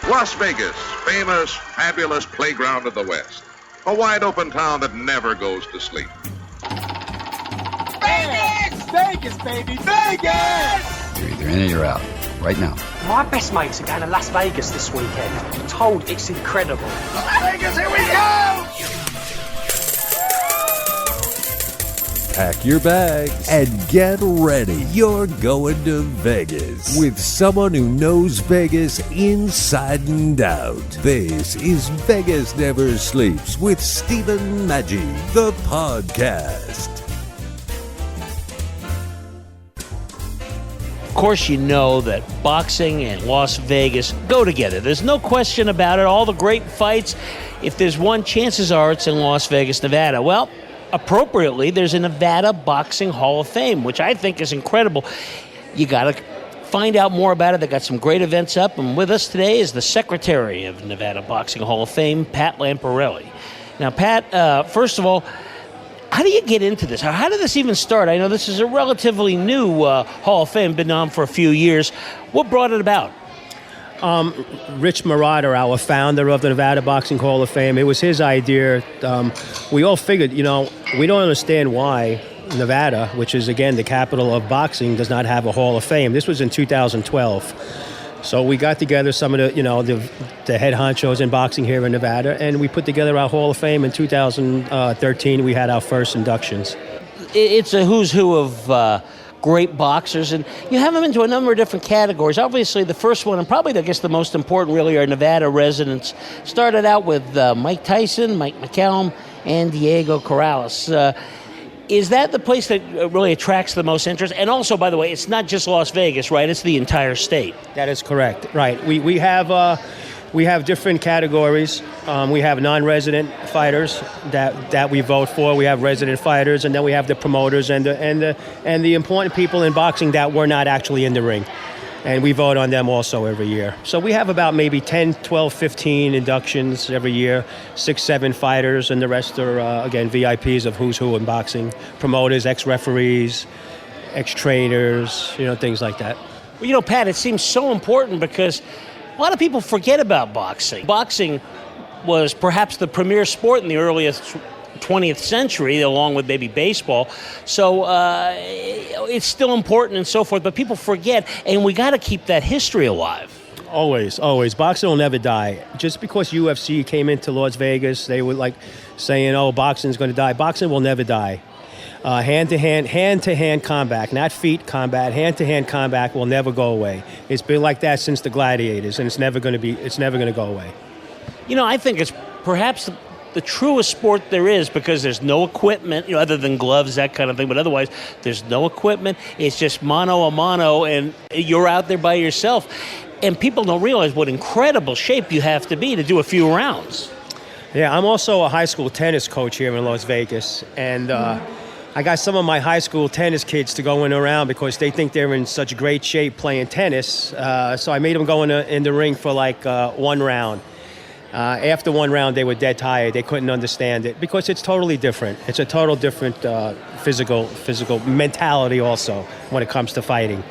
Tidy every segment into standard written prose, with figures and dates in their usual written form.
Las Vegas, famous, fabulous playground of the West. A wide-open town that never goes to sleep. Vegas! Vegas, baby! Vegas! You're either in or you're out. Right now. My best mates are going to Las Vegas this weekend. I'm told it's incredible. Vegas, here we go! Pack your bags and get ready. You're going to Vegas with someone who knows Vegas inside and out. This is Vegas Never Sleeps with Stephen Maggi, the podcast. Of course, you know that boxing and Las Vegas go together. There's no question about it. All the great fights, if there's one, chances are it's in Las Vegas, Nevada. Well, appropriately, there's a Nevada Boxing Hall of Fame, which I think is incredible. You got to find out more about it. They got some great events up, and with us today is the secretary of Nevada Boxing Hall of Fame, Pat Lamparelli. Now, Pat, first of all, how do you get into this? How did this even start? I know this is a relatively new Hall of Fame, been on for a few years. What brought it about? Rich Marauder, our founder of the Nevada Boxing Hall of Fame, it was his idea. We all figured, we don't understand why Nevada, which is, again, the capital of boxing, does not have a Hall of Fame. This was in 2012. So we got together some of the head honchos in boxing here in Nevada, and we put together our Hall of Fame. In 2013, we had our first inductions. It's a who's who of great boxers, and you have them into a number of different categories. Obviously, the first one, and probably, I guess, the most important, really, are Nevada residents. Started out with Mike Tyson, Mike McCallum, and Diego Corrales. Is that the place that really attracts the most interest? And also, by the way, it's not just Las Vegas, right? It's the entire state. That is correct. Right. We have different categories. We have non-resident fighters that we vote for. We have resident fighters, and then we have the promoters and the important people in boxing that were not actually in the ring. And we vote on them also every year. So we have about maybe 10, 12, 15 inductions every year, 6, 7 fighters, and the rest are, again, VIPs of who's who in boxing, promoters, ex-referees, ex-trainers, things like that. Well, Pat, it seems so important because a lot of people forget about boxing. Boxing was perhaps the premier sport in the earliest 20th century, along with maybe baseball. So it's still important and so forth, but people forget, and we got to keep that history alive. Always, always. Boxing will never die. Just because UFC came into Las Vegas, they were like saying, oh, boxing's going to die. Boxing will never die. Hand-to-hand combat, not feet combat, hand-to-hand combat will never go away. It's been like that since the gladiators, and it's never going to go away. I think it's perhaps the truest sport there is because there's no equipment, other than gloves, that kind of thing. But otherwise, there's no equipment. It's just mano a mano, and you're out there by yourself. And people don't realize what incredible shape you have to be to do a few rounds. Yeah, I'm also a high school tennis coach here in Las Vegas, and I got some of my high school tennis kids to go in around because they think they're in such great shape playing tennis. So I made them go in the ring for like one round. After one round, they were dead tired. They couldn't understand it because it's totally different. It's a total different physical mentality also when it comes to fighting.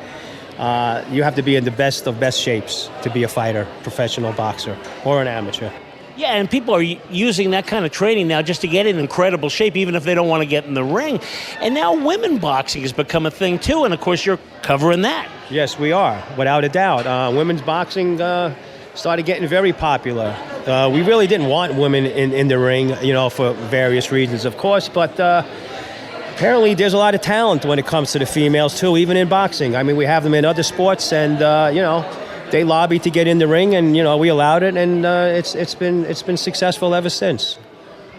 You have to be in the best of best shapes to be a fighter, professional boxer, or an amateur. Yeah, and people are using that kind of training now just to get in incredible shape, even if they don't want to get in the ring. And now women boxing has become a thing, too, and, of course, you're covering that. Yes, we are, without a doubt. Women's boxing started getting very popular. We really didn't want women in the ring, for various reasons, of course, but apparently there's a lot of talent when it comes to the females, too, even in boxing. I mean, we have them in other sports, and, they lobbied to get in the ring, and we allowed it, and it's been successful ever since.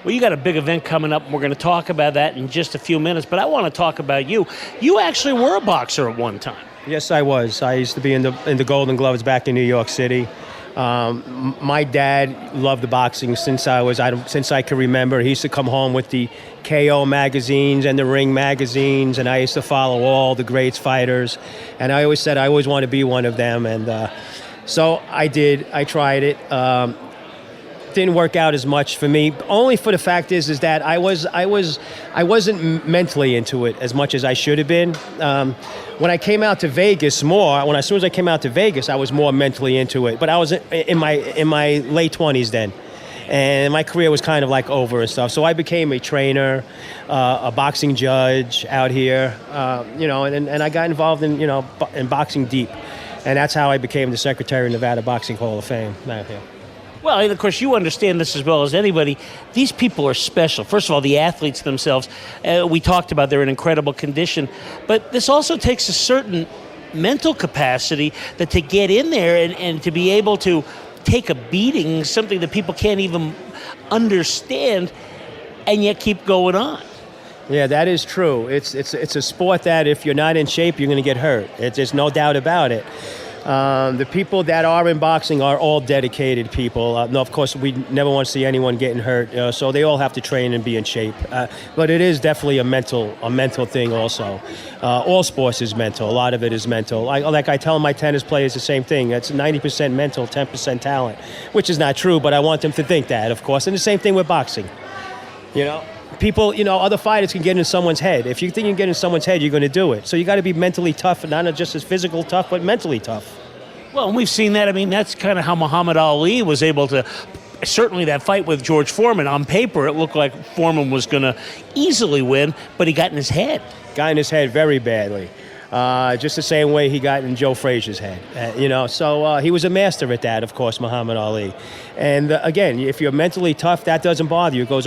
Well, you got a big event coming up, and we're going to talk about that in just a few minutes. But I want to talk about you. You actually were a boxer at one time. Yes, I was. I used to be in the Golden Gloves back in New York City. My dad loved the boxing since I can remember. He used to come home with the KO magazines and the Ring magazines, and I used to follow all the greats fighters. And I always said I always want to be one of them, and so I did. I tried it. didn't work out as much for me. Only for the fact is that I wasn't mentally into it as much as I should have been. When I came out to Vegas as soon as I came out to Vegas, I was more mentally into it. But I was in my late 20s then. And my career was kind of like over and stuff. So I became a trainer, a boxing judge out here, and I got involved in boxing deep. And that's how I became the secretary of Nevada Boxing Hall of Fame out here. Well, and of course, you understand this as well as anybody. These people are special. First of all, the athletes themselves, we talked about, they're in incredible condition. But this also takes a certain mental capacity that to get in there and to be able to take a beating, something that people can't even understand, and yet keep going on. Yeah, that is true. It's a sport that if you're not in shape, you're going to get hurt. There's no doubt about it. The people that are in boxing are all dedicated people. No, of course, we never want to see anyone getting hurt, so they all have to train and be in shape. But it is definitely a mental thing also. All sports is mental. A lot of it is mental. Like I tell my tennis players the same thing. It's 90% mental, 10% talent, which is not true, but I want them to think that, of course. And the same thing with boxing. People, other fighters can get in someone's head. If you think you can get in someone's head, you're going to do it. So you got to be mentally tough, not just as physical tough, but mentally tough. Well, and we've seen that. I mean, that's kind of how Muhammad Ali was able to, certainly that fight with George Foreman, on paper, it looked like Foreman was going to easily win, but he got in his head. Got in his head very badly. Just the same way he got in Joe Frazier's head, So he was a master at that, of course, Muhammad Ali. And again, if you're mentally tough, that doesn't bother you. It goes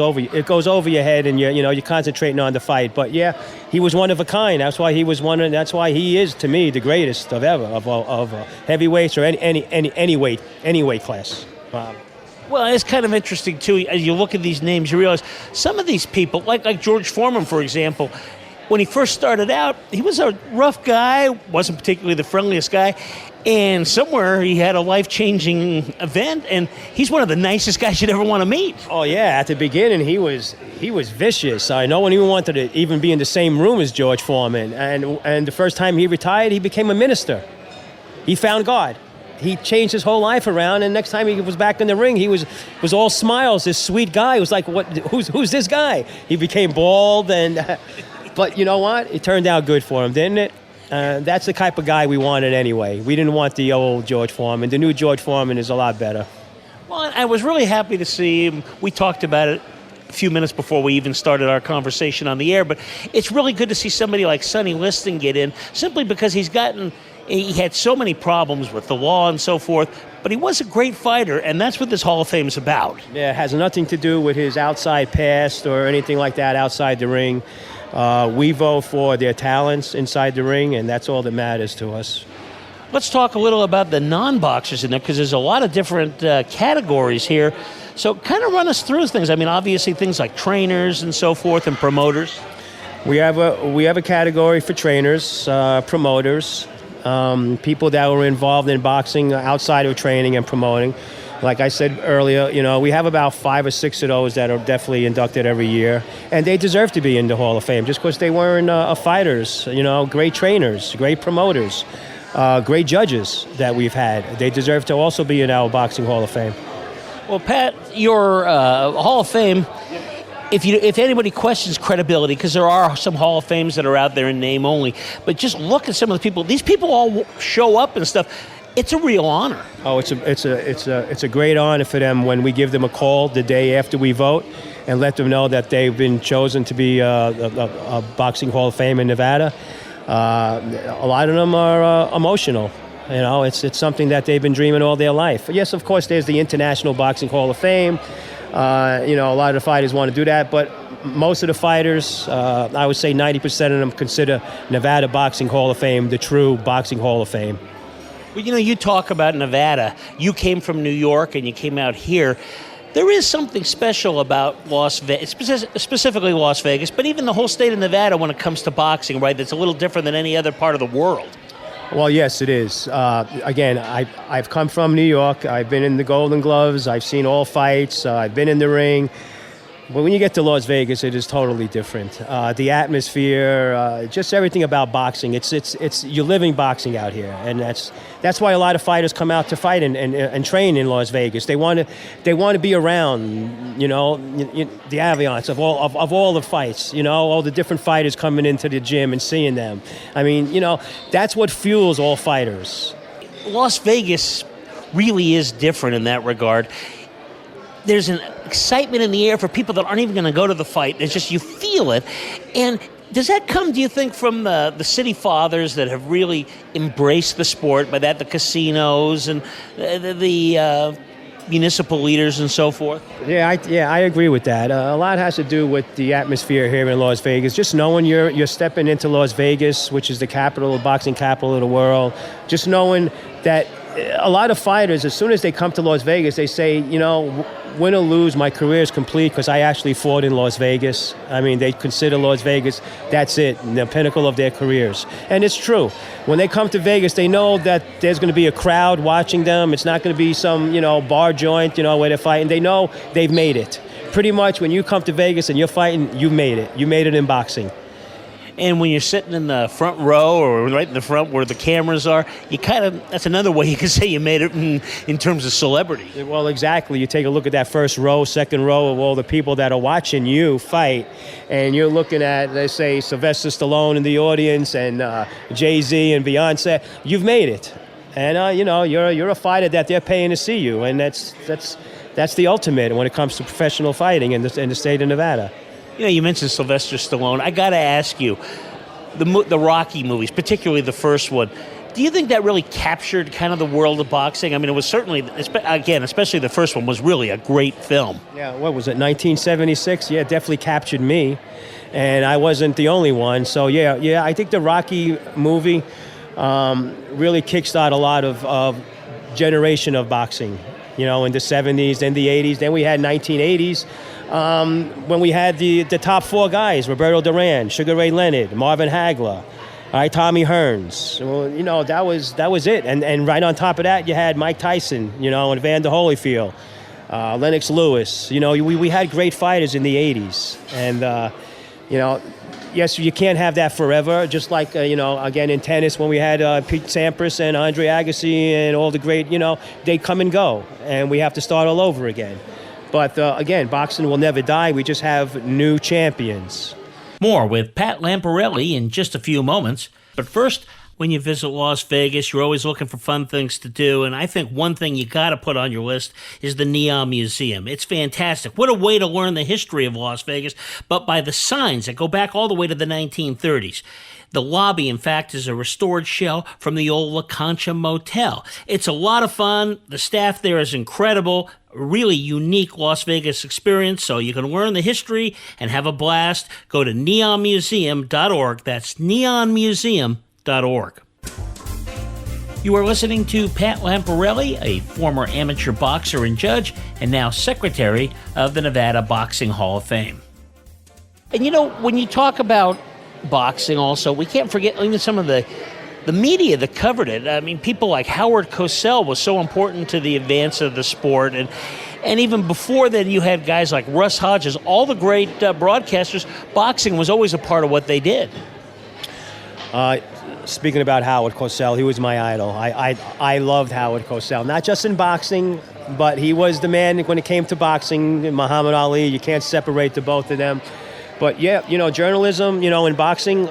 over your head, and you're concentrating on the fight. But yeah, he was one of a kind. That's why he was that's why he is, to me, the greatest of ever of heavyweights or any weight class. Well, it's kind of interesting too. As you look at these names, you realize some of these people, like George Foreman, for example. When he first started out, he was a rough guy, wasn't particularly the friendliest guy, and somewhere he had a life-changing event, and he's one of the nicest guys you'd ever want to meet. Oh yeah, at the beginning he was vicious. No one even wanted to even be in the same room as George Foreman, and the first time he retired, he became a minister. He found God. He changed his whole life around, and next time he was back in the ring, he was all smiles. This sweet guy was like, "What? Who's this guy?" He became bald and. But you know what? It turned out good for him, didn't it? That's the type of guy we wanted anyway. We didn't want the old George Foreman. The new George Foreman is a lot better. Well, I was really happy to see him. We talked about it a few minutes before we even started our conversation on the air, but it's really good to see somebody like Sonny Liston get in, simply because he had so many problems with the law and so forth, but he was a great fighter, and that's what this Hall of Fame is about. Yeah, it has nothing to do with his outside past or anything like that outside the ring. We vote for their talents inside the ring, and that's all that matters to us. Let's talk a little about the non-boxers in there, because there's a lot of different categories here. So kind of run us through things. I mean, obviously things like trainers and so forth and promoters. We have a category for trainers, promoters, people that were involved in boxing outside of training and promoting. Like I said earlier, we have about 5 or 6 of those that are definitely inducted every year, and they deserve to be in the Hall of Fame just because they weren't fighters, great trainers, great promoters, great judges that we've had. They deserve to also be in our Boxing Hall of Fame. Well, Pat, your Hall of Fame, if anybody questions credibility, because there are some Hall of Fames that are out there in name only, but just look at some of the people. These people all show up and stuff. It's a real honor. Oh, it's a great honor for them when we give them a call the day after we vote and let them know that they've been chosen to be a Boxing Hall of Fame in Nevada. A lot of them are emotional. It's something that they've been dreaming all their life. Yes, of course, there's the International Boxing Hall of Fame. A lot of the fighters want to do that, but most of the fighters, I would say 90% of them consider Nevada Boxing Hall of Fame the true Boxing Hall of Fame. Well, you talk about Nevada. You came from New York and you came out here. There is something special about Las Vegas, specifically Las Vegas, but even the whole state of Nevada when it comes to boxing, right? That's a little different than any other part of the world. Well, yes, it is. Again, I've come from New York. I've been in the Golden Gloves. I've seen all fights. I've been in the ring. But when you get to Las Vegas, it is totally different. The atmosphere, just everything about boxing. It's you're living boxing out here, and that's why a lot of fighters come out to fight and train in Las Vegas. They want to be around, the ambiance of all the fights. All the different fighters coming into the gym and seeing them. I mean, that's what fuels all fighters. Las Vegas really is different in that regard. There's an excitement in the air for people that aren't even going to go to the fight. It's just you feel it. And does that come, do you think, from the city fathers that have really embraced the sport, by that the casinos and the municipal leaders and so forth? Yeah, I agree with that. A lot has to do with the atmosphere here in Las Vegas. Just knowing you're stepping into Las Vegas, which is the boxing capital of the world. Just knowing that a lot of fighters, as soon as they come to Las Vegas, they say, win or lose, my career is complete because I actually fought in Las Vegas. I mean, they consider Las Vegas, that's it, the pinnacle of their careers. And it's true. When they come to Vegas, they know that there's going to be a crowd watching them. It's not going to be some, bar joint, where they're fighting. They know they've made it. Pretty much when you come to Vegas and you're fighting, you made it. You made it in boxing. And when you're sitting in the front row or right in the front where the cameras are, that's another way you can say you made it in terms of celebrity. Well, exactly. You take a look at that first row, second row of all the people that are watching you fight, and you're looking at, let's say, Sylvester Stallone in the audience and Jay-Z and Beyonce. You've made it. And, you're a fighter that they're paying to see you, and that's the ultimate when it comes to professional fighting in the state of Nevada. You mentioned Sylvester Stallone. I got to ask you, the Rocky movies, particularly the first one, do you think that really captured kind of the world of boxing? I mean, it was certainly, again, especially the first one, was really a great film. Yeah, what was it, 1976? Yeah, it definitely captured me, and I wasn't the only one. So, yeah, I think the Rocky movie really kickstarted a lot of generation of boxing, in the 70s, then the 80s. Then we had 1980s. When we had the top four guys, Roberto Duran, Sugar Ray Leonard, Marvin Hagler, Tommy Hearns. Well, that was it. And right on top of that, you had Mike Tyson, and Evander Holyfield, Lennox Lewis. We had great fighters in the 80s. And, yes, you can't have that forever. Just like, again, in tennis, when we had Pete Sampras and Andre Agassi and all the great, they come and go. And we have to start all over again. But, again, boxing will never die. We just have new champions. More with Pat Lamparelli in just a few moments. But first, when you visit Las Vegas, you're always looking for fun things to do. And I think one thing you got to put on your list is the Neon Museum. It's fantastic. What a way to learn the history of Las Vegas, but by the signs that go back all the way to the 1930s. The lobby, in fact, is a restored shell from the old La Concha Motel. It's a lot of fun. The staff there is incredible. A really unique Las Vegas experience, so you can learn the history and have a blast. Go to neonmuseum.org. That's neonmuseum.org. You are listening to Pat Lamparelli, a former amateur boxer and judge, and now secretary of the Nevada Boxing Hall of Fame. And when you talk about boxing also, we can't forget even some of the media that covered it. I mean, people like Howard Cosell was so important to the advance of the sport. And even before then, you had guys like Russ Hodges, all the great broadcasters. Boxing was always a part of what they did. Speaking about Howard Cosell, he was my idol. I loved Howard Cosell, not just in boxing, but he was the man when it came to boxing. Muhammad Ali, you can't separate the both of them. But yeah, journalism, in boxing,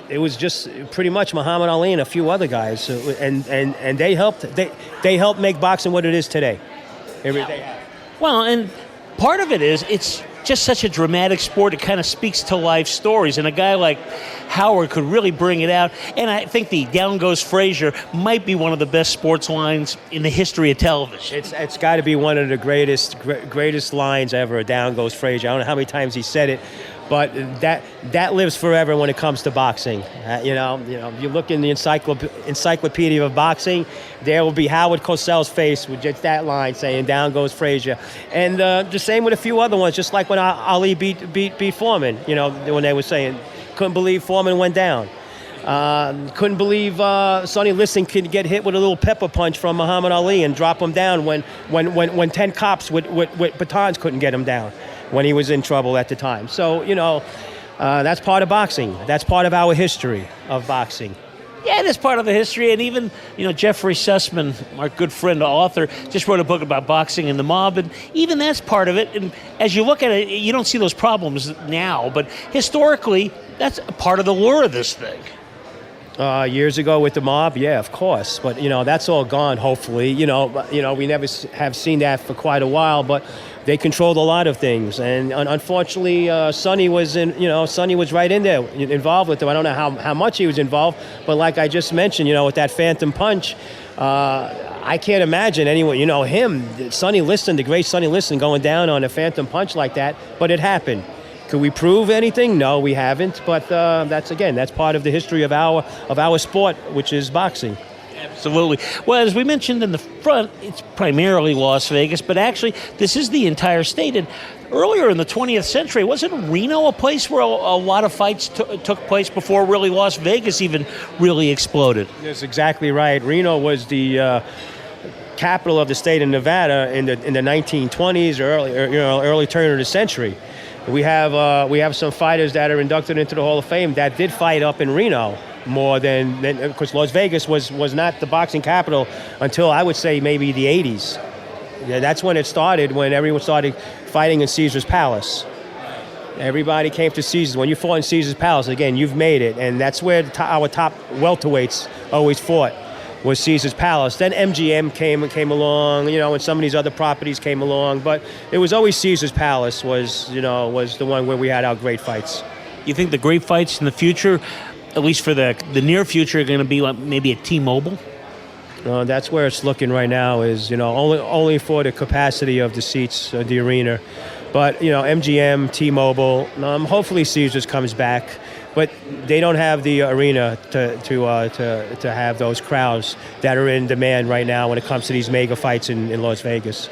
it was just pretty much Muhammad Ali and a few other guys, and they helped make boxing what it is today. Well, and part of it is it's just such a dramatic sport. It kind of speaks to life stories, and a guy like Howard could really bring it out. And I think the Down Goes Frazier might be one of the best sports lines in the history of television. It's got to be one of the greatest lines ever. Down Goes Frazier. I don't know how many times he said it, but that lives forever when it comes to boxing. You look in the encyclopedia of boxing, there will be Howard Cosell's face with just that line saying "Down Goes Frazier," and the same with a few other ones. Just like when Ali beat Foreman, when they were saying, "Couldn't believe Foreman went down." Couldn't believe Sonny Liston could get hit with a little pepper punch from Muhammad Ali and drop him down when 10 cops with batons couldn't get him down. when he was in trouble at the time. So, that's part of boxing. That's part of our history of boxing. Yeah, it is part of the history, and even, Jeffrey Sussman, our good friend, author, just wrote a book about boxing and the mob, and even that's part of it. And as you look at it, you don't see those problems now, but historically, that's a part of the lure of this thing. Years ago with the mob, yeah, of course, but that's all gone. Hopefully, we never have seen that for quite a while, but they controlled a lot of things, and unfortunately, Sonny was right in there, involved with them. I don't know how much he was involved, but like I just mentioned, with that phantom punch, I can't imagine anyone, him, Sonny Liston, the great Sonny Liston, going down on a phantom punch like that, but it happened. Could we prove anything? No, we haven't. But that's part of the history of our sport, which is boxing. Absolutely. Well, as we mentioned in the front, it's primarily Las Vegas, but actually this is the entire state. And earlier in the 20th century, wasn't Reno a place where a lot of fights took place before really Las Vegas even really exploded? That's exactly right. Reno was the capital of the state of Nevada in the 1920s or early turn of the century. We have some fighters that are inducted into the Hall of Fame that did fight up in Reno more than because Las Vegas was not the boxing capital until I would say maybe the 80s. Yeah, that's when it started, when everyone started fighting in Caesar's Palace. Everybody came to Caesar's. When you fought in Caesar's Palace, again, you've made it, and that's where our top welterweights always fought. Was Caesar's Palace. Then MGM came along, and some of these other properties came along, but it was always Caesar's Palace was the one where we had our great fights. You think the great fights in the future, at least for the near future, are going to be like maybe at T-Mobile? That's where it's looking right now. Is only for the capacity of the seats, the arena, but MGM, T-Mobile. Hopefully Caesar's comes back. But they don't have the arena to have those crowds that are in demand right now when it comes to these mega fights in Las Vegas.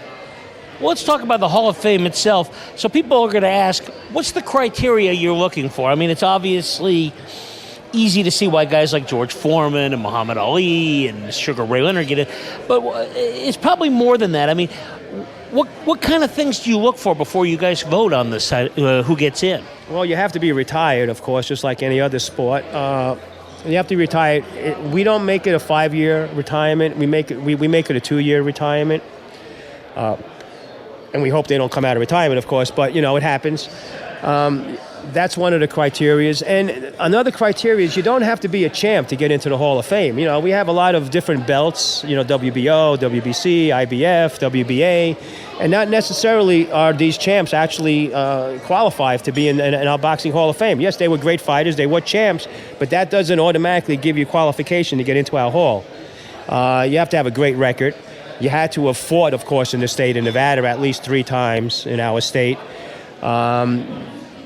Well, let's talk about the Hall of Fame itself. So people are going to ask, what's the criteria you're looking for? I mean, it's obviously easy to see why guys like George Foreman and Muhammad Ali and Sugar Ray Leonard get it, but it's probably more than that. I mean, what kind of things do you look for before you guys vote on this, who gets in? Well, you have to be retired, of course, just like any other sport. You have to be retired. We don't make it a 5-year retirement. We make it a 2-year retirement. And we hope they don't come out of retirement, of course, but, it happens. That's one of the criterias. And another criteria is you don't have to be a champ to get into the Hall of Fame. We have a lot of different belts, WBO, WBC, IBF, WBA, and not necessarily are these champs actually qualified to be in our Boxing Hall of Fame. Yes, they were great fighters, they were champs, but that doesn't automatically give you qualification to get into our hall. You have to have a great record. You had to have fought, of course, in the state of Nevada at least 3 times in our state.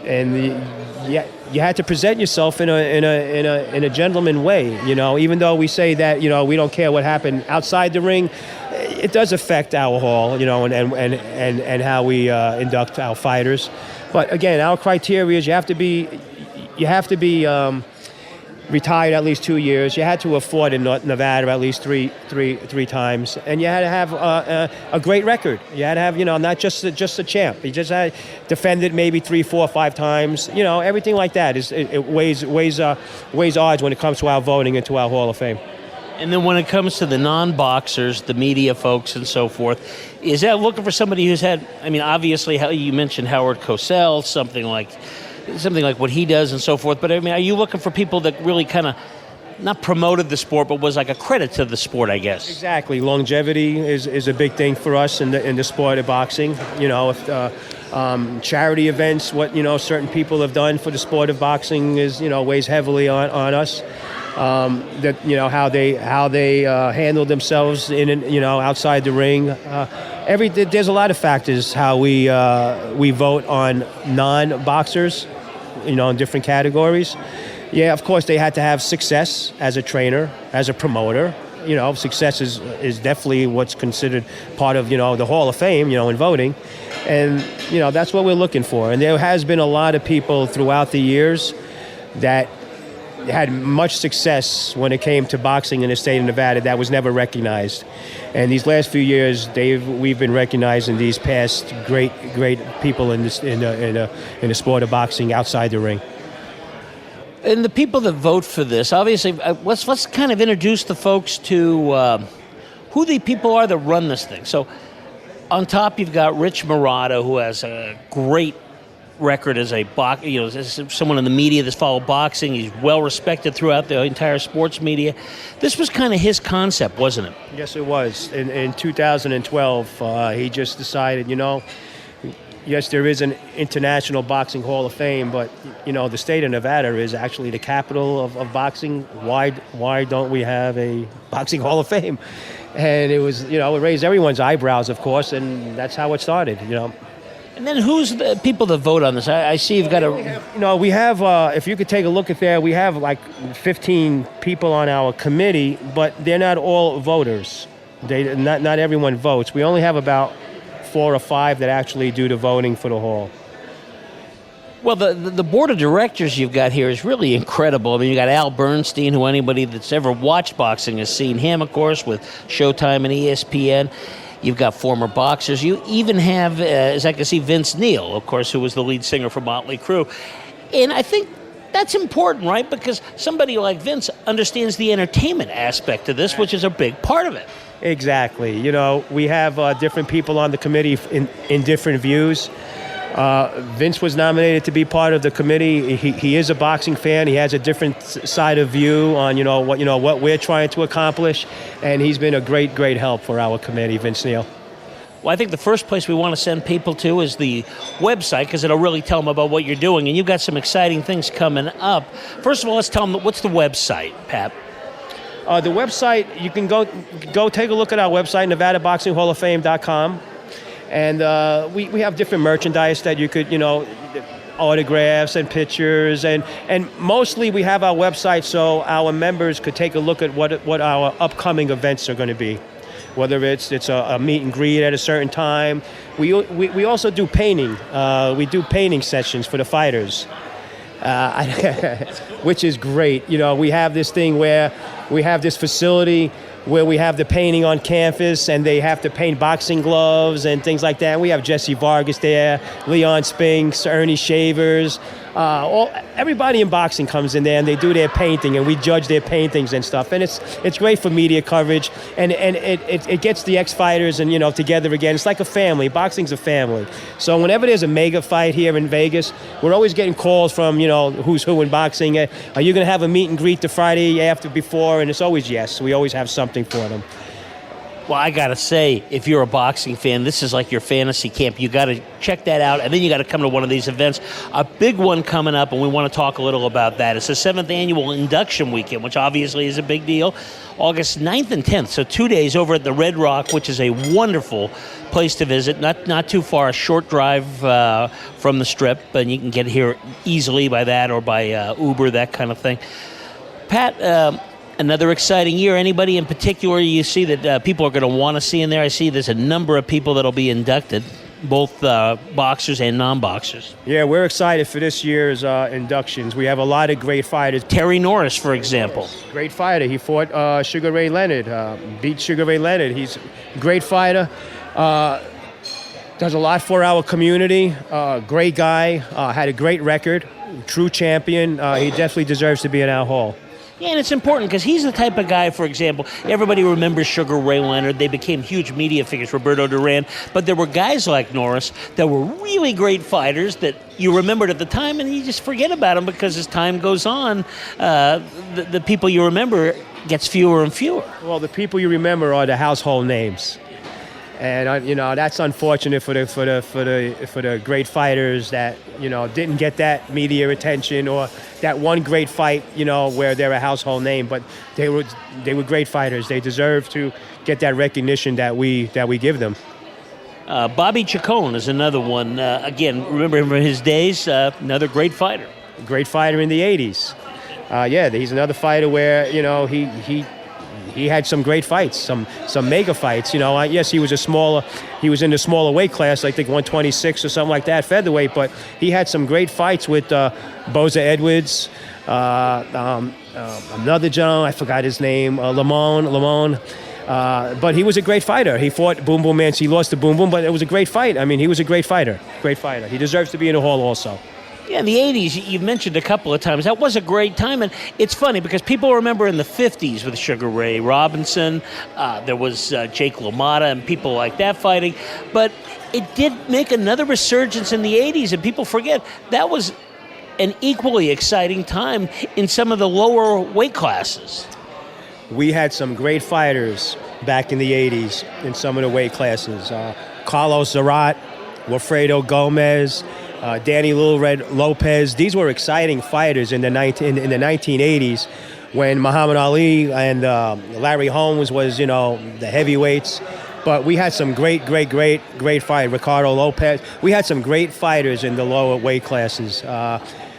And you had to present yourself in a gentleman way, Even though we say that we don't care what happened outside the ring, it does affect our hall, and how we induct our fighters. But again, our criteria is you have to be retired at least 2 years. You had to have fought in Nevada at least three times, and you had to have a great record. You had to have, not just a champ. You just had defended maybe 3, 4, 5 times. Everything like that it weighs odds when it comes to our voting into our Hall of Fame. And then when it comes to the non-boxers, the media folks and so forth, is that looking for somebody who's had? I mean, obviously, how you mentioned Howard Cosell, something like what he does and so forth. But I mean, are you looking for people that really kind of not promoted the sport, but was like a credit to the sport, I guess? Exactly. Longevity is a big thing for us in the sport of boxing. If charity events, what certain people have done for the sport of boxing is weighs heavily on us. That how they handle themselves in outside the ring. There's a lot of factors how we vote on non-boxers, in different categories. Yeah, of course they had to have success as a trainer, as a promoter. Success is definitely what's considered part of the Hall of Fame, in voting, and that's what we're looking for. And there has been a lot of people throughout the years that had much success when it came to boxing in the state of Nevada that was never recognized. And these last few years, we've been recognizing these past great people in the sport of boxing outside the ring. And the people that vote for this, obviously, let's kind of introduce the folks to who the people are that run this thing. So on top, you've got Rich Murata, who has a great record as as someone in the media that's followed boxing. He's well respected throughout the entire sports media. This was kind of his concept, wasn't it? Yes, it was. In 2012, he just decided, yes, there is an International Boxing Hall of Fame, but, the state of Nevada is actually the capital of boxing. Why don't we have a Boxing Hall of Fame? And it was, it raised everyone's eyebrows, of course, and that's how it started, And then who's the people that vote on this? I see you've got a... We have, if you could take a look at there, we have like 15 people on our committee, but they're not all voters. Not everyone votes. We only have about 4 or 5 that actually do the voting for the hall. Well, the board of directors you've got here is really incredible. I mean, you got Al Bernstein, who anybody that's ever watched boxing has seen him, of course, with Showtime and ESPN. You've got former boxers. You even have, as I can see, Vince Neil, of course, who was the lead singer for Motley Crue. And I think that's important, right? Because somebody like Vince understands the entertainment aspect of this, which is a big part of it. Exactly. We have different people on the committee in different views. Vince was nominated to be part of the committee. He is a boxing fan. He has a different side of view on what we're trying to accomplish, and he's been a great help for our committee, Vince Neil. Well, I think the first place we want to send people to is the website, because it'll really tell them about what you're doing, and you've got some exciting things coming up. First of all, let's tell them, what's the website, Pat? The website, you can go take a look at our website, NevadaBoxingHallOfFame.com. And we have different merchandise that you could, autographs and pictures. And mostly we have our website so our members could take a look at what our upcoming events are going to be. Whether it's a meet and greet at a certain time. We also do painting. We do painting sessions for the fighters. Which is great. We have this thing where we have this facility where we have the painting on campus, and they have to paint boxing gloves and things like that. We have Jesse Vargas there, Leon Spinks, Ernie Shavers. Everybody in boxing comes in there, and they do their painting, and we judge their paintings and stuff. And it's great for media coverage, and it gets the ex-fighters and together again. It's like a family. Boxing's a family. So whenever there's a mega fight here in Vegas, we're always getting calls from who's who in boxing. Are you going to have a meet and greet the Friday before? And it's always yes. We always have something for them. Well, I got to say, if you're a boxing fan, this is like your fantasy camp. You got to check that out, and then you got to come to one of these events. A big one coming up, and we want to talk a little about that. It's the 7th annual induction weekend, which obviously is a big deal. August 9th and 10th, so 2 days over at the Red Rock, which is a wonderful place to visit. Not too far, a short drive from the Strip, and you can get here easily by that or by Uber, that kind of thing. Pat, another exciting year. Anybody in particular you see that people are going to want to see in there? I see there's a number of people that'll be inducted, both boxers and non-boxers. Yeah, we're excited for this year's inductions. We have a lot of great fighters. Terry Norris, for example. Great fighter. He fought Sugar Ray Leonard, beat Sugar Ray Leonard. He's a great fighter. Does a lot for our community. Great guy. Had a great record. True champion. He definitely deserves to be in our hall. Yeah, and it's important because he's the type of guy, for example, everybody remembers Sugar Ray Leonard. They became huge media figures, Roberto Duran. But there were guys like Norris that were really great fighters that you remembered at the time, and you just forget about them because as time goes on, the people you remember gets fewer and fewer. Well, the people you remember are the household names. And that's unfortunate for the great fighters that didn't get that media attention or that one great fight where they're a household name. But they were great fighters. They deserve to get that recognition that we give them. Bobby Chacon is another one. Again, remember him from his days. Another great fighter. Great fighter in the '80s. He's another fighter where he had some great fights, some mega fights. Yes, he was in the smaller weight class, I think 126 or something like that, featherweight. But he had some great fights with Boza Edwards, Another gentleman, I forgot his name, Lamone. But he was a great fighter. He fought Boom Boom Mance. He lost to Boom Boom, but it was a great fight. I mean, he was a great fighter. Great fighter. He deserves to be in the Hall also. Yeah, in the 80s, you've mentioned a couple of times, that was a great time. And it's funny because people remember in the 50s with Sugar Ray Robinson, there was Jake LaMotta and people like that fighting. But it did make another resurgence in the 80s, and people forget that was an equally exciting time in some of the lower weight classes. We had some great fighters back in the 80s in some of the weight classes. Carlos Zarat, Wilfredo Gomez, Danny Little Red Lopez. These were exciting fighters in the 1980s when Muhammad Ali and Larry Holmes was, the heavyweights. But we had some great fighters. Ricardo Lopez. We had some great fighters in the lower weight classes.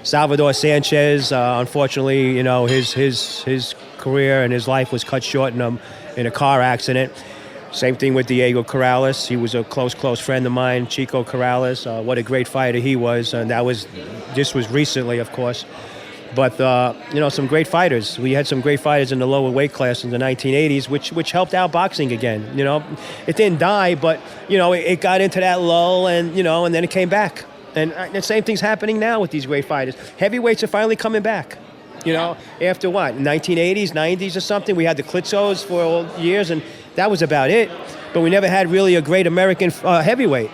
Salvador Sanchez, unfortunately, his career and his life was cut short in a car accident. Same thing with Diego Corrales. He was a close friend of mine, Chico Corrales. What a great fighter he was, and this was recently, of course. But some great fighters. We had some great fighters in the lower weight class in the 1980s, which helped out boxing again. It didn't die, but it got into that lull, and then it came back. And the same thing's happening now with these great fighters. Heavyweights are finally coming back. After what, 1980s, 90s or something, we had the Klitzos for years, and that was about it. But we never had really a great American heavyweight.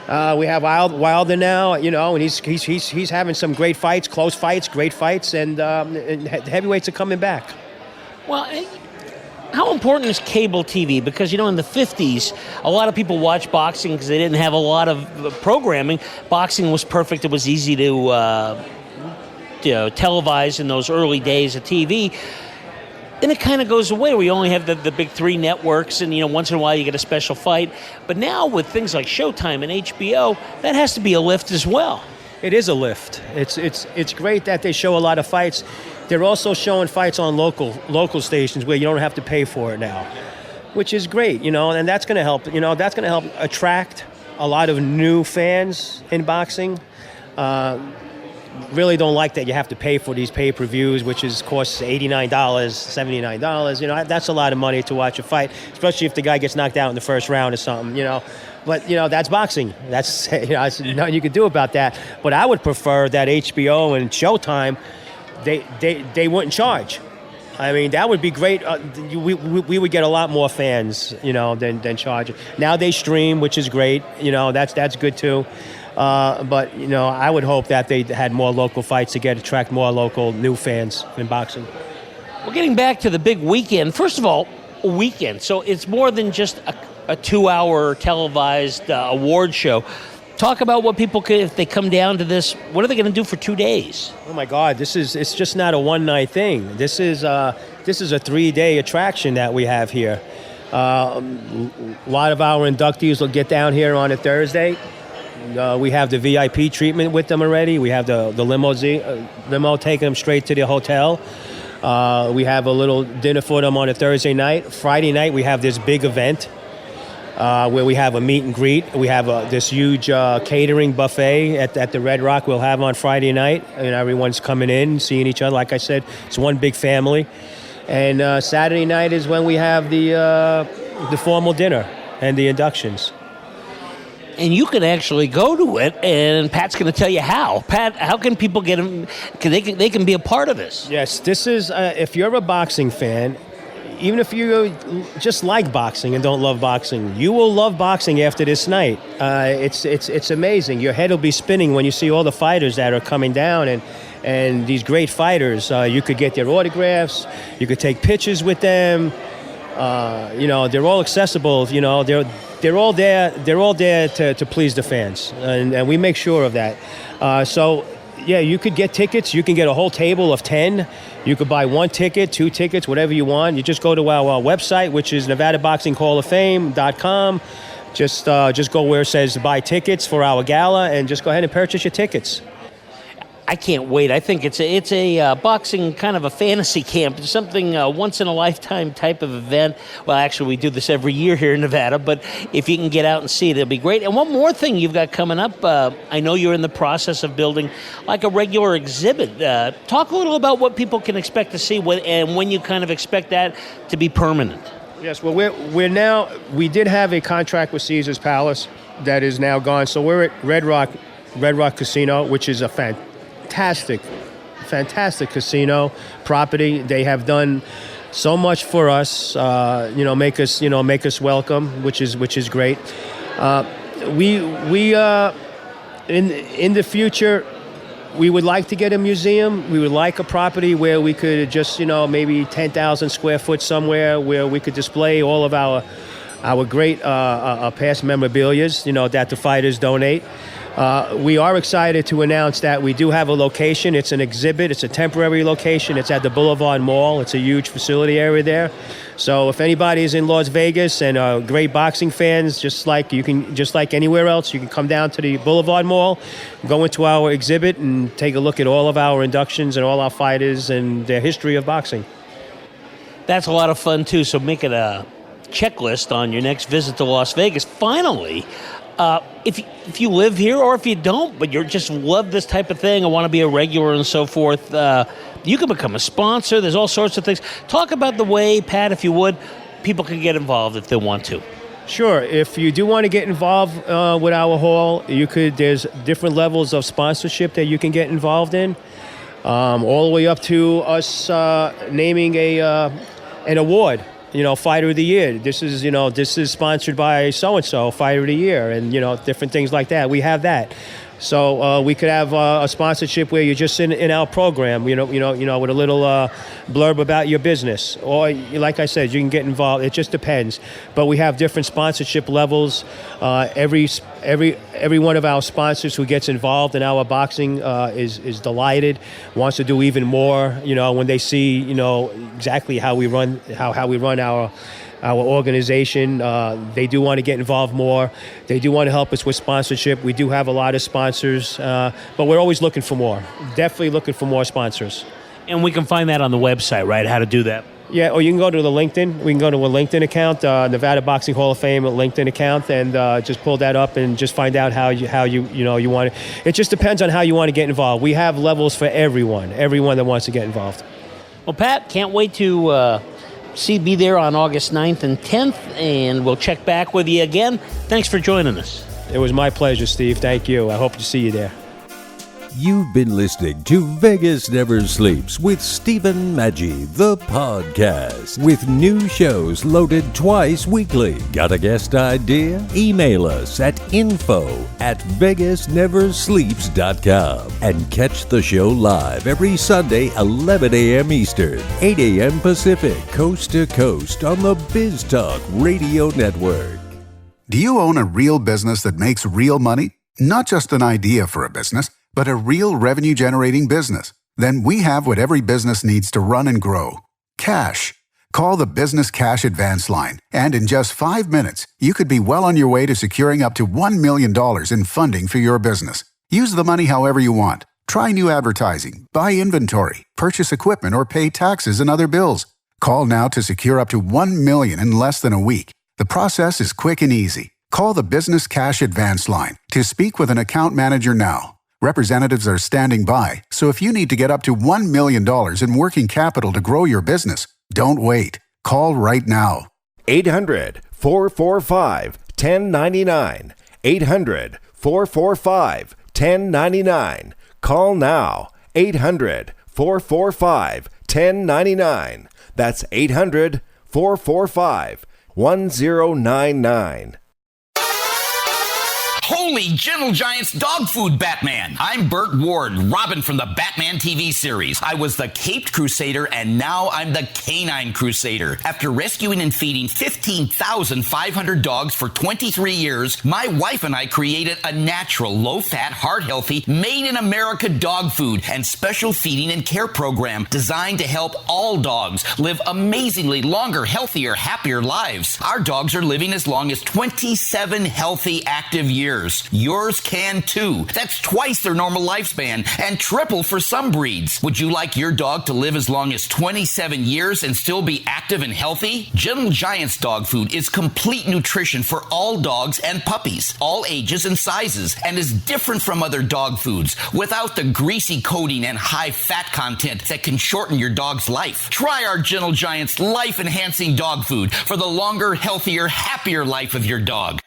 We have Wilder now, and he's having some great fights, close fights, great fights, and heavyweights are coming back. Well, how important is cable TV? Because, in the 50s, a lot of people watched boxing because they didn't have a lot of programming. Boxing was perfect. It was easy to televise in those early days of TV. Then it kind of goes away. We only have the big three networks, and once in a while you get a special fight. But now with things like Showtime and HBO, that has to be a lift as well. It is a lift. It's great that they show a lot of fights. They're also showing fights on local stations where you don't have to pay for it now, which is great. And that's going to help. That's going to help attract a lot of new fans in boxing. Really don't like that you have to pay for these pay-per-views, which costs $89, $79. That's a lot of money to watch a fight, especially if the guy gets knocked out in the first round or something. But that's boxing. That's there's nothing you can do about that. But I would prefer that HBO and Showtime, they wouldn't charge. I mean, that would be great. We would get a lot more fans, than charging. Now they stream, which is great. That's good too. But I would hope that they had more local fights to attract more local new fans in boxing. Well, getting back to the big weekend, first of all, a weekend. So it's more than just a 2-hour televised award show. Talk about what people could, if they come down to this, what are they going to do for 2 days? Oh my God, it's just not a one-night thing. This is a 3-day attraction that we have here. A lot of our inductees will get down here on a Thursday. We have the VIP treatment with them already. We have the limo taking them straight to the hotel. We have a little dinner for them on a Thursday night. Friday night, we have this big event where we have a meet and greet. We have this huge catering buffet at the Red Rock we'll have on Friday night. And everyone's coming in, seeing each other. Like I said, it's one big family. And Saturday night is when we have the formal dinner and the inductions. And you can actually go to it, and Pat's going to tell you how. Pat, how can people get them? They can be a part of this. Yes, this is, if you're a boxing fan, even if you just like boxing and don't love boxing, you will love boxing after this night. It's amazing. Your head will be spinning when you see all the fighters that are coming down, and these great fighters. You could get their autographs. You could take pictures with them. They're all accessible. They're all there. They're all there to please the fans, and we make sure of that. You could get tickets. You can get a whole table of 10. You could buy 1 ticket, 2 tickets, whatever you want. You just go to our website, which is NevadaBoxingHallOfFame.com. Just go where it says buy tickets for our gala, and just go ahead and purchase your tickets. I can't wait. I think it's a boxing kind of a fantasy camp. It's something once-in-a-lifetime type of event. Well, actually, we do this every year here in Nevada, but if you can get out and see it, it'll be great. And one more thing you've got coming up. I know you're in the process of building like a regular exhibit. Talk a little about what people can expect to see and when you kind of expect that to be permanent. Yes, well, we did have a contract with Caesar's Palace that is now gone. So we're at Red Rock Casino, which is a fantastic casino property. They have done so much for us, make us welcome, which is great. We in the future, we would like to get a museum. We would like a property where we could just, maybe 10,000 square foot somewhere where we could display all of our great past memorabilia, that the fighters donate. We are excited to announce that we do have a location. It's an exhibit. It's a temporary location. It's at the Boulevard Mall. It's a huge facility area there. So if anybody is in Las Vegas and are great boxing fans, just like anywhere else, you can come down to the Boulevard Mall, go into our exhibit, and take a look at all of our inductions and all our fighters and their history of boxing. That's a lot of fun, too. So make it a checklist on your next visit to Las Vegas. Finally, if you live here or if you don't, but you just love this type of thing and want to be a regular and so forth, you can become a sponsor. There's all sorts of things. Talk about the way, Pat, if you would, people can get involved if they want to. Sure. If you do want to get involved with our hall, there's different levels of sponsorship that you can get involved in, all the way up to us naming an award. Fighter of the Year. This is sponsored by so-and-so, Fighter of the Year, and, different things like that. We have that. So we could have a sponsorship where you're just in our program, with a little blurb about your business. Or, like I said, you can get involved. It just depends. But we have different sponsorship levels. Every one of our sponsors who gets involved in our boxing is delighted, wants to do even more. When they see exactly how we run our organization, they do want to get involved more. They do want to help us with sponsorship. We do have a lot of sponsors, but we're always looking for more. Definitely looking for more sponsors. And we can find that on the website, right? How to do that? Yeah, or you can go to the LinkedIn. We can go to a LinkedIn account, Nevada Boxing Hall of Fame LinkedIn account, and just pull that up and just find out how you want it. It just depends on how you want to get involved. We have levels for everyone that wants to get involved. Well, Pat, can't wait to be there on August 9th and 10th, and we'll check back with you again. Thanks for joining us. It was my pleasure, Steve. Thank you. I hope to see you there. You've been listening to Vegas Never Sleeps with Stephen Maggi, the podcast, with new shows loaded twice weekly. Got a guest idea? Email us at info@vegasneversleeps.com and catch the show live every Sunday, 11 a.m. Eastern, 8 a.m. Pacific, coast to coast on the Biz Talk Radio Network. Do you own a real business that makes real money? Not just an idea for a business, but a real revenue-generating business? Then we have what every business needs to run and grow. Cash. Call the Business Cash Advance Line, and in just 5 minutes, you could be well on your way to securing up to $1 million in funding for your business. Use the money however you want. Try new advertising, buy inventory, purchase equipment, or pay taxes and other bills. Call now to secure up to $1 million in less than a week. The process is quick and easy. Call the Business Cash Advance Line to speak with an account manager now. Representatives are standing by, so if you need to get up to $1 million in working capital to grow your business, don't wait. Call right now. 800-445-1099. 800-445-1099. Call now. 800-445-1099. That's 800-445-1099. Holy Gentle Giant's dog food Batman. I'm Burt Ward, Robin from the Batman TV series. I was the Caped Crusader, and now I'm the Canine Crusader. After rescuing and feeding 15,500 dogs for 23 years, my wife and I created a natural, low-fat, heart-healthy, made-in-America dog food and special feeding and care program designed to help all dogs live amazingly longer, healthier, happier lives. Our dogs are living as long as 27 healthy, active years. years. Yours can too. That's twice their normal lifespan and triple for some breeds. Would you like your dog to live as long as 27 years and still be active and healthy? Gentle Giant's dog food is complete nutrition for all dogs and puppies, all ages and sizes, and is different from other dog foods without the greasy coating and high fat content that can shorten your dog's life. Try our Gentle Giant's life-enhancing dog food for the longer, healthier, happier life of your dog.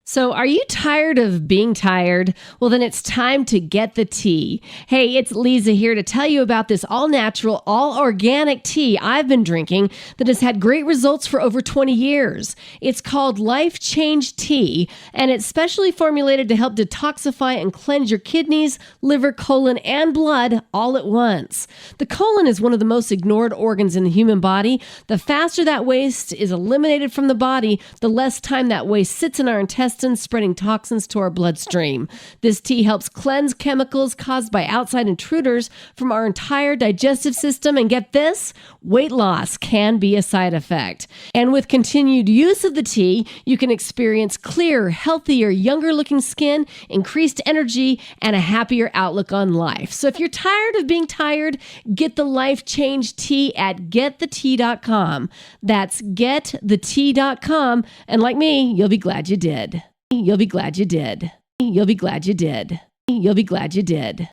So are you tired of being tired? Well, then it's time to get the tea. Hey, it's Lisa here to tell you about this all-natural, all-organic tea I've been drinking that has had great results for over 20 years. It's called Life Change Tea, and it's specially formulated to help detoxify and cleanse your kidneys, liver, colon, and blood all at once. The colon is one of the most ignored organs in the human body. The faster that waste is eliminated from the body, the less time that waste sits in our intestines, spreading toxins to our bloodstream. This tea helps cleanse chemicals caused by outside intruders from our entire digestive system. And get this, weight loss can be a side effect. And with continued use of the tea, you can experience clearer, healthier, younger looking skin, increased energy, and a happier outlook on life. So if you're tired of being tired, get the Life Change Tea at getthetea.com. That's getthetea.com. And like me, you'll be glad you did. You'll be glad you did. You'll be glad you did. You'll be glad you did.